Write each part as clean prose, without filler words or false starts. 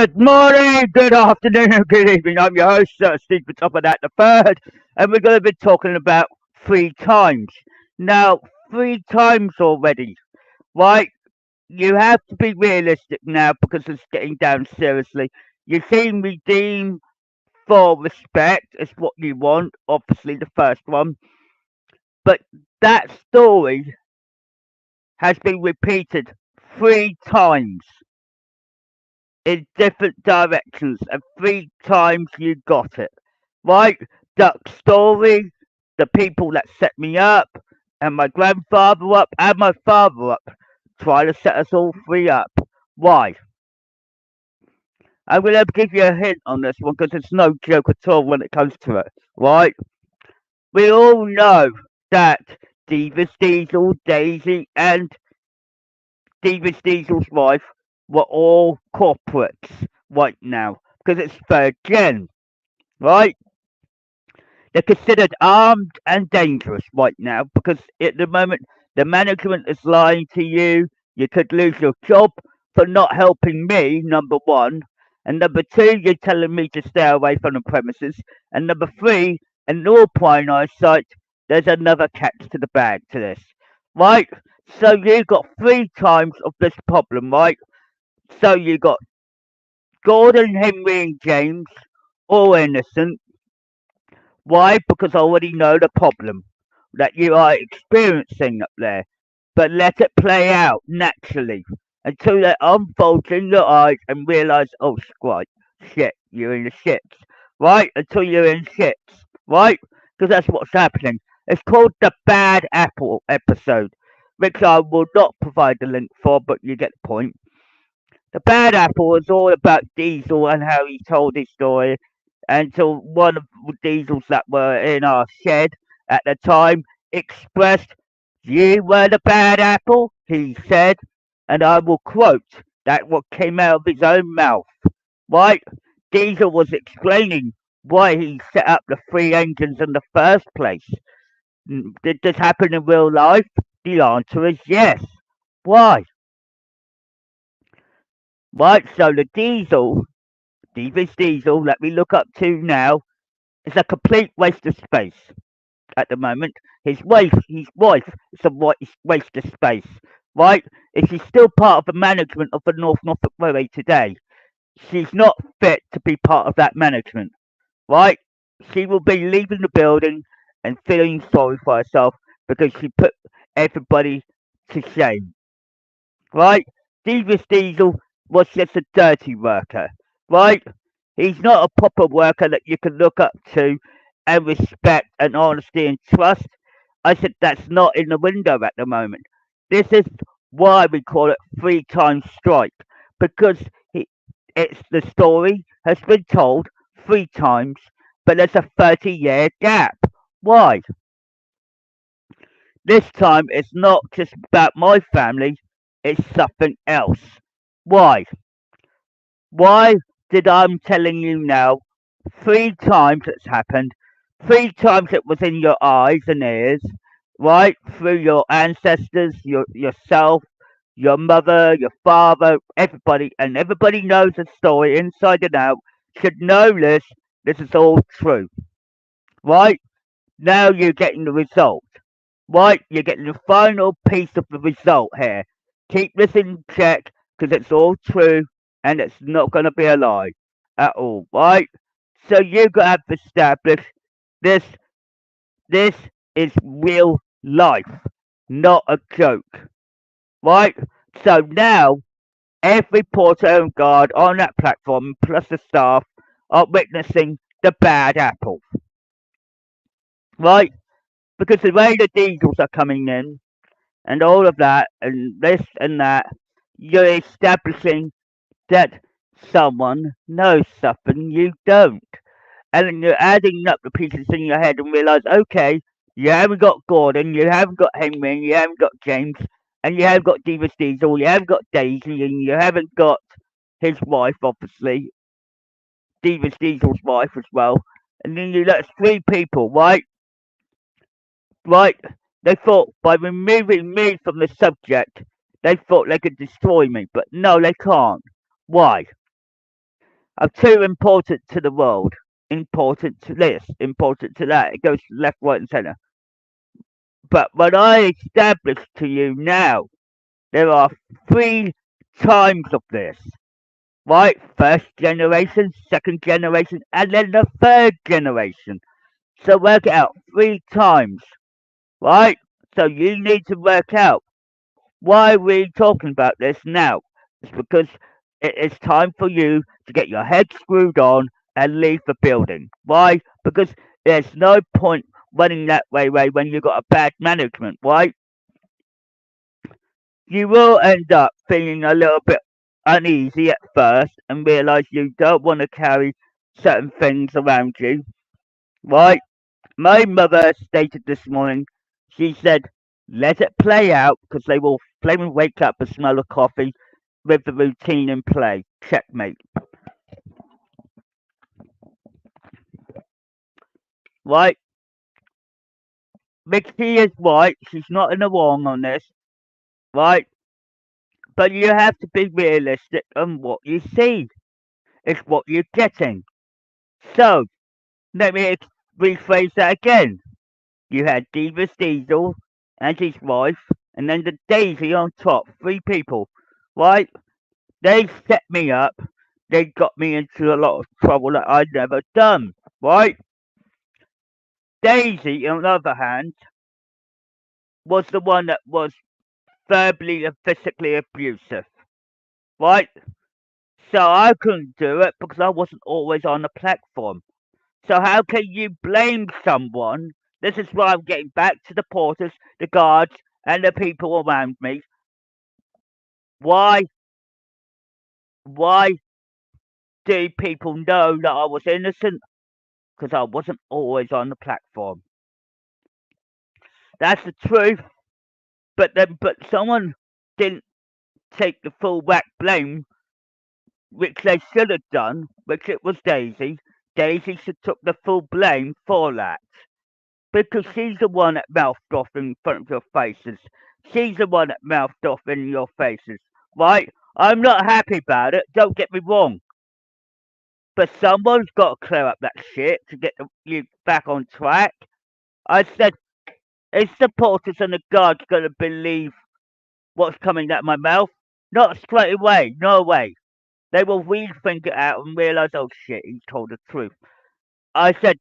Good morning, good afternoon, and good evening. I'm your host, Steve Topham the third, and we're going to be talking about three times. Now, three times already, right? You have to be realistic now because it's getting down seriously. You seem redeemed for respect, is what you want, obviously, the first one, but that story has been repeated three times in different directions, and three times you got it. Right? Duck story, the people that set me up, and my grandfather up, and my father up, trying to set us all three up. Why? I'm going to give you a hint on this one because it's no joke at all when it comes to it. Right? We all know that Davis Diesel, Daisy, and Davis Diesel's wife were all corporates right now because it's third gen. Right? They're considered armed and dangerous right now because at the moment the management is lying to you. You could lose your job for not helping me, number one. And number two, you're telling me to stay away from the premises. And number three, in all plain eyesight, there's another catch to the bag to this. Right? So you got three times of this problem, right? So you got Gordon, Henry, and James, all innocent. Why? Because I already know the problem that you are experiencing up there. But let it play out naturally until it unfolds in your eyes and realize, oh, shit, you're in the shits. Right? Until you're in shits. Right? Because that's what's happening. It's called the Bad Apple episode, which I will not provide the link for, but you get the point. The Bad Apple is all about Diesel and how he told his story until one of the Diesels that were in our shed at the time expressed, "You were the bad apple," he said, and I will quote that what came out of his own mouth. Right? Diesel was explaining why he set up the three engines in the first place. Did this happen in real life? The answer is yes. Why? Right, so the Davis Diesel that we look up to now is a complete waste of space at the moment. His wife is a waste of space. Right? If she's still part of the management of the North Norfolk Railway today, she's not fit to be part of that management. Right? She will be leaving the building and feeling sorry for herself because she put everybody to shame. Right? Davis Diesel was just a dirty worker. Right? He's not a proper worker that you can look up to and respect and honesty and trust. I said that's not in the window at the moment. This is why we call it three times strike because he, it's the story has been told three times, but there's a 30-year gap. Why? This time it's not just about my family, it's something else. Why? Why did I'm telling you now? Three times it's happened. Three times it was in your eyes and ears, right? Through your ancestors, yourself, your mother, your father, everybody, and everybody knows the story inside and out. Should know this. This is all true, right? Now you're getting the result, right? You're getting the final piece of the result here. Keep this in check because it's all true and it's not going to be a lie at all, right? So you got to establish this. This is real life, not a joke, right? So now every porter and guard on that platform, plus the staff, are witnessing the bad apple, right? Because the way the diesels are coming in and all of that and this and that, you're establishing that someone knows something you don't. And then you're adding up the pieces in your head and realize, okay, you haven't got Gordon, you haven't got Henry, you haven't got James, and you haven't got Davis Diesel, you haven't got Daisy, and you haven't got his wife, obviously, Davis Diesel's wife as well. And then that's three people, right? Right? They thought by removing me from the subject, they thought they could destroy me, but no, they can't. Why? are too important to the world. Important to this, important to that. It goes left, right, and centre. But when I establish to you now, there are three times of this, right? First generation, second generation, and then the third generation. So work it out three times, right? So you need to work out why we're talking about this now. It's because it is time for you to get your head screwed on and leave the building. Why? Because there's no point running that way when you've got a bad management, right? You will end up feeling a little bit uneasy at first and realize you don't want to carry certain things around you, right? My mother stated this morning, she said, let it play out because they will wake up and smell of coffee with the routine in play. Checkmate. Right? Mickey is right. She's not in the wrong on this. Right? But you have to be realistic on what you see. It's what you're getting. So, let me rephrase that again. You had Divas Diesel and his wife, and then the Daisy on top. Three people. Right? They set me up. They got me into a lot of trouble that I'd never done. Right? Daisy, on the other hand, was the one that was verbally and physically abusive. Right? So I couldn't do it because I wasn't always on the platform. So how can you blame someone? This is why I'm getting back to the porters, the guards, and the people around me. Why? Why do people know that I was innocent? Because I wasn't always on the platform. That's the truth. But someone didn't take the full whack blame, which they should have done, which it was Daisy. Daisy should took the full blame for that. Because she's the one that mouthed off in front of your faces. She's the one that mouthed off in your faces. Right? I'm not happy about it, don't get me wrong. But someone's got to clear up that shit to get you back on track. I said, is the porters and the guards going to believe what's coming out of my mouth? Not straight away, no way. They will rethink it out and realise, oh shit, he told the truth. I said,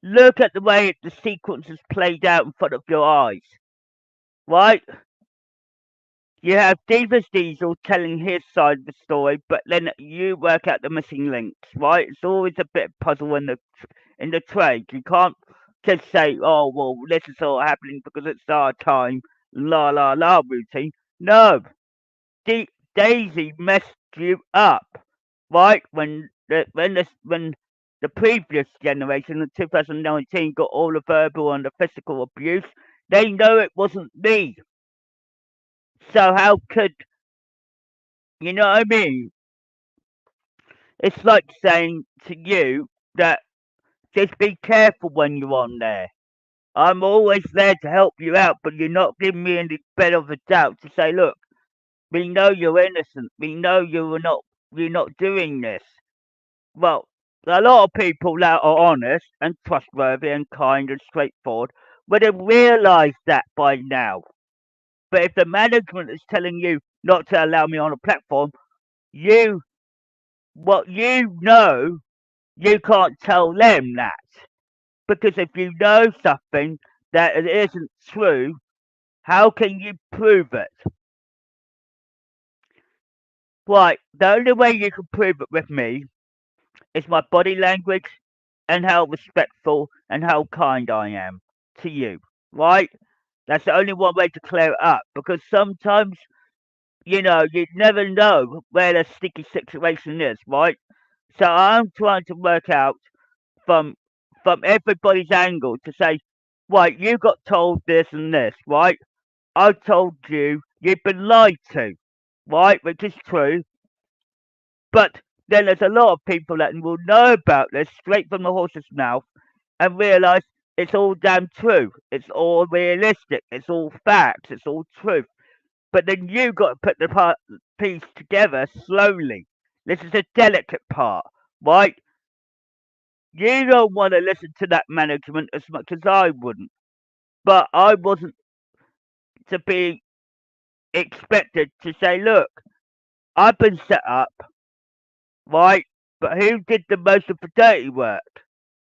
look at the way the sequence is played out in front of your eyes, right? You have Davis Diesel telling his side of the story, but then you work out the missing links, right? It's always a bit of puzzle in the trade. You can't just say, oh well, this is all happening because it's our time, la la la routine. No, Daisy messed you up, right? When the previous generation in 2019 got all the verbal and the physical abuse, they know it wasn't me. So how could you know what I mean? It's like saying to you that just be careful when you're on there. I'm always there to help you out, but you're not giving me any bit of a doubt to say, look, we know you're innocent. We know you're not doing this. Well, a lot of people that are honest and trustworthy and kind and straightforward would have realised that by now. But if the management is telling you not to allow me on a platform, you what you know, you can't tell them that. Because if you know something that it isn't true, how can you prove it? Right, the only way you can prove it with me is my body language and how respectful and how kind I am to you. Right? That's the only one way to clear it up because sometimes, you never know where the sticky situation is, right? So I'm trying to work out from from everybody's angle to say, right, you got told this and this, right? I told you you've been lied to, right? Which is true. But then there's a lot of people that will know about this straight from the horse's mouth and realise it's all damn true. It's all realistic. It's all facts. It's all truth. But then you got to put the piece together slowly. This is a delicate part, right? You don't want to listen to that management as much as I wouldn't, but I wasn't to be expected to say, look, I've been set up, right? But who did the most of the dirty work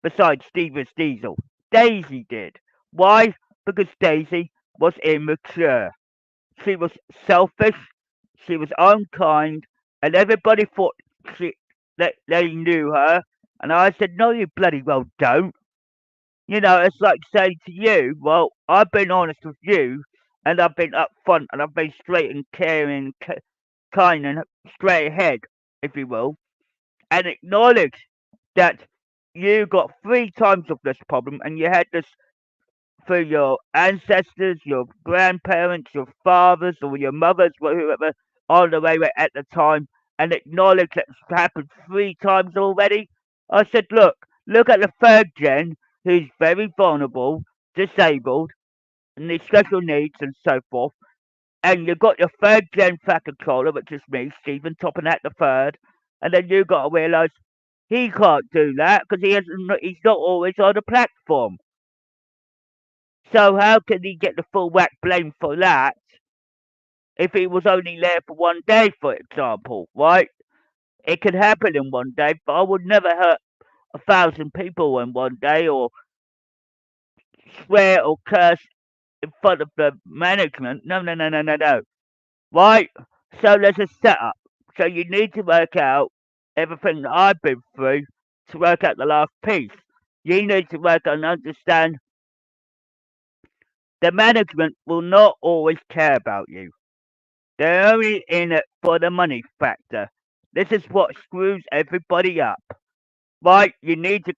besides Steven Diesel? Daisy did. Why? Because Daisy was immature. She was selfish, she was unkind, and everybody thought she, that they knew her. And I said, no, you bloody well don't. You know, it's like saying to you, well, I've been honest with you, and I've been upfront, and I've been straight and caring, kind and straight ahead, if you will, and acknowledge that you got 3 times of this problem, and you had this for your ancestors, your grandparents, your fathers, or your mothers, whoever on the way were at the time, and acknowledge that it's happened 3 times already. I said, look at the third gen, who's very vulnerable, disabled, and needs special needs and so forth. And you've got your third gen fat controller, which is me, Stephen, topping at the third. And then you've got to realise he can't do that because he's not always on the platform. So how can he get the full whack blame for that if he was only there for one day, for example, right? It could happen in one day, but I would never hurt 1,000 people in one day or swear or curse in front of the management. No, no, no, no, no, no. Right? So there's a setup. So you need to work out everything that I've been through to work out the last piece. You need to work and understand the management will not always care about you. They're only in it for the money factor. This is what screws everybody up. Right? You need to.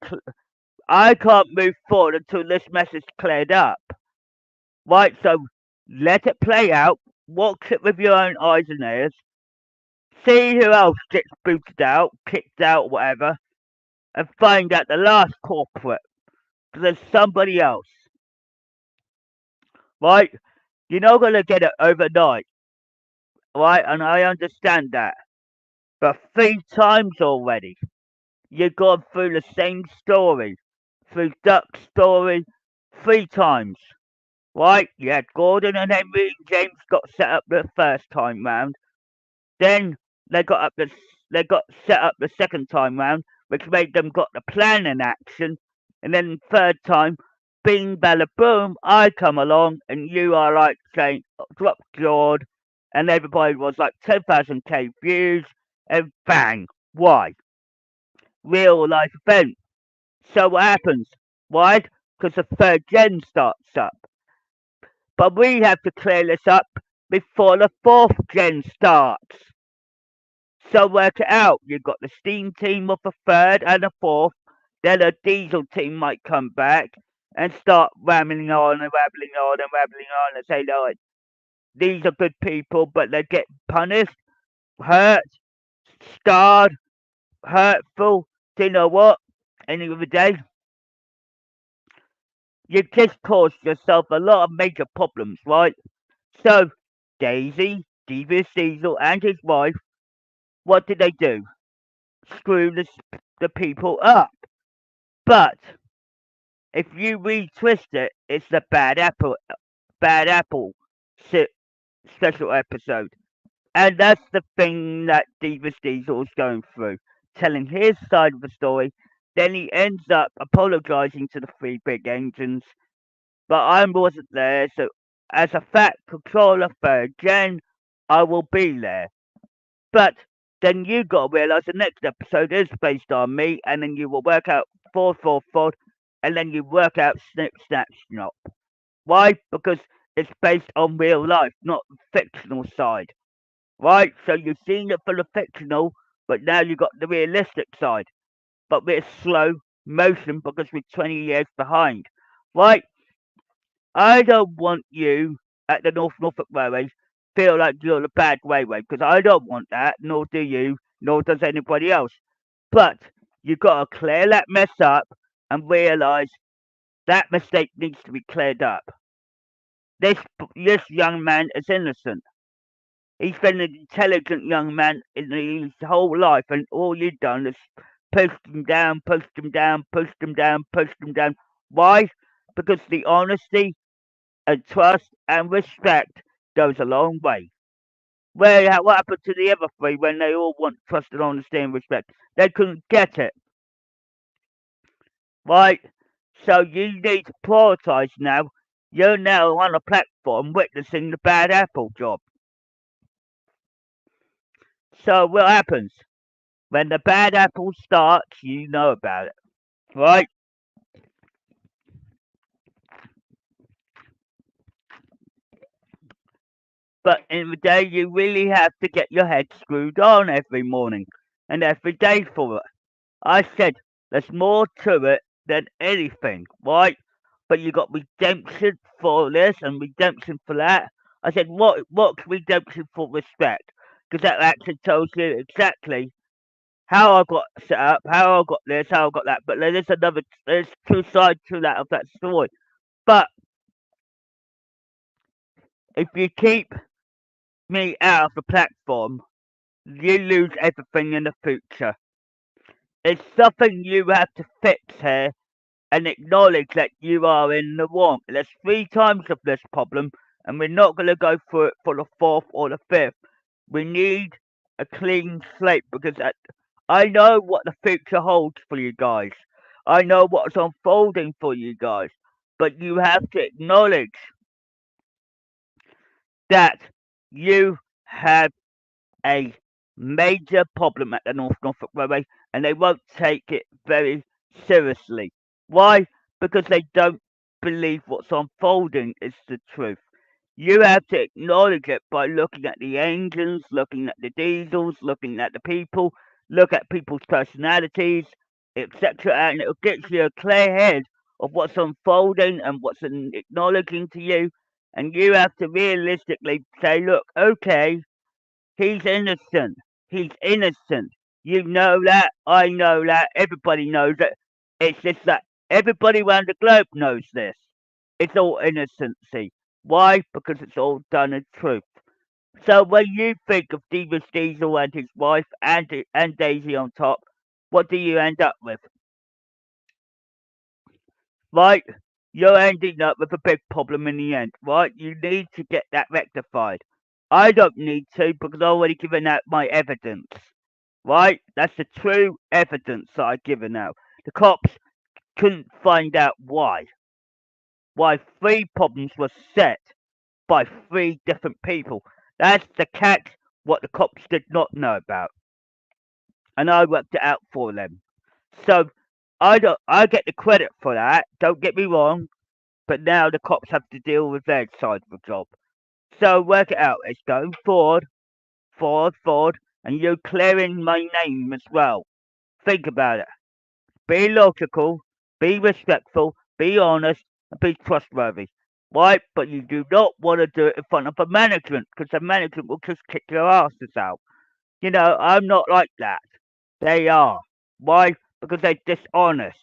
I can't move forward until this mess is cleared up. Right? So let it play out. Watch it with your own eyes and ears. See who else gets booted out, kicked out, whatever, and find out the last culprit. Because there's somebody else. Right? You're not going to get it overnight. Right? And I understand that. But 3 times already. You've gone through the same story. Through Duck's story 3 times. Right? You had Gordon and Henry and James got set up the first time round. Then they got up the they got set up the second time round, which made them got the plan in action. And then third time, bing bella boom, I come along and you are like saying drop jawed, and everybody was like 10,000 views, and bang, why? Real life event. So what happens? Why? Because the third gen starts up. But we have to clear this up before the fourth gen starts. So work it out. You've got the steam team of the third and the fourth. Then a diesel team might come back and start rambling on and rambling on and rambling on and say, no, these are good people, but they get punished, hurt, scarred, hurtful. Do you know what? Any other day, you've just caused yourself a lot of major problems, right? So, Daisy, Devious Diesel, and his wife, what did they do? Screw the people up. But if you retwist it, it's the bad apple si- special episode, and that's the thing that Divas Diesel's going through, telling his side of the story. Then he ends up apologizing to the three big engines, but I wasn't there, so as a fat controller for Gen, I will be there. But then you got to realize the next episode is based on me, and then you will work out forward, and then you work out snip, snap, snap. Why? Because it's based on real life, not fictional side. Right? So you've seen it for the fictional, but now you've got the realistic side. But we're slow motion because we're 20 years behind. Right? I don't want you at the Norfolk Railway feel like you're the bad railway because I don't want that, nor do you, nor does anybody else. But you've got to clear that mess up and realise that mistake needs to be cleared up. This this young man is innocent. He's been an intelligent young man in his whole life, and all you've done is pushed him down, pushed him down, pushed him down, pushed him down. Why? Because the honesty and trust and respect goes a long way. What happened to the other three when they all want trust and honesty and respect? They couldn't get it, right? So you need to prioritise now. You're now on a platform witnessing the bad apple job. So what happens? When the bad apple starts, you know about it, right? But in the day, you really have to get your head screwed on every morning and every day for it. I said there's more to it than anything, right? But you got redemption for this and redemption for that. I said, what's redemption for respect? Because that actually tells you exactly how I got set up, how I got this, how I got that. But there's two sides to that of that story. But if you keep me out of the platform, you lose everything in the future. It's something you have to fix here and acknowledge that you are in the wrong. There's three times of this problem, and we're not going to go through it for the fourth or the fifth. We need a clean slate because I know what the future holds for you guys. I know what's unfolding for you guys. But you have to acknowledge that you have a major problem at the North Norfolk Railway, and they won't take it very seriously. Why? Because they don't believe what's unfolding is the truth. You have to acknowledge it by looking at the engines, looking at the diesels, looking at the people, look at people's personalities, etc., and it'll get you a clear head of what's unfolding and what's acknowledging to you. And you have to realistically say, look, okay, he's innocent. He's innocent. You know that. I know that. Everybody knows it. It's just that everybody around the globe knows this. It's all innocency. Why? Because it's all done in truth. So when you think of Divas Diesel and his wife and Daisy on top, what do you end up with? Right? You're ending up with a big problem in the end, right? You need to get that rectified. I don't need to because I've already given out my evidence. Right? That's the true evidence that I've given out. The cops couldn't find out why three problems were set by three different people. That's the catch, what the cops did not know about. And I worked it out for them. So I get the credit for that, don't get me wrong, but now the cops have to deal with their side of the job. So work it out. It's going forward, and you're clearing my name as well. Think about it. Be logical, be respectful, be honest, and be trustworthy. Right? But you do not want to do it in front of the management because the management will just kick your asses out. You know, I'm not like that. They are. Why? Because they're dishonest.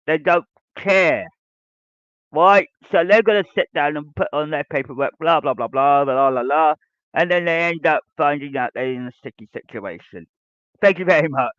They don't care. Right? So they're going to sit down and put on their paperwork, blah, blah, blah, blah, blah, blah, blah, and then they end up finding out they're in a sticky situation. Thank you very much.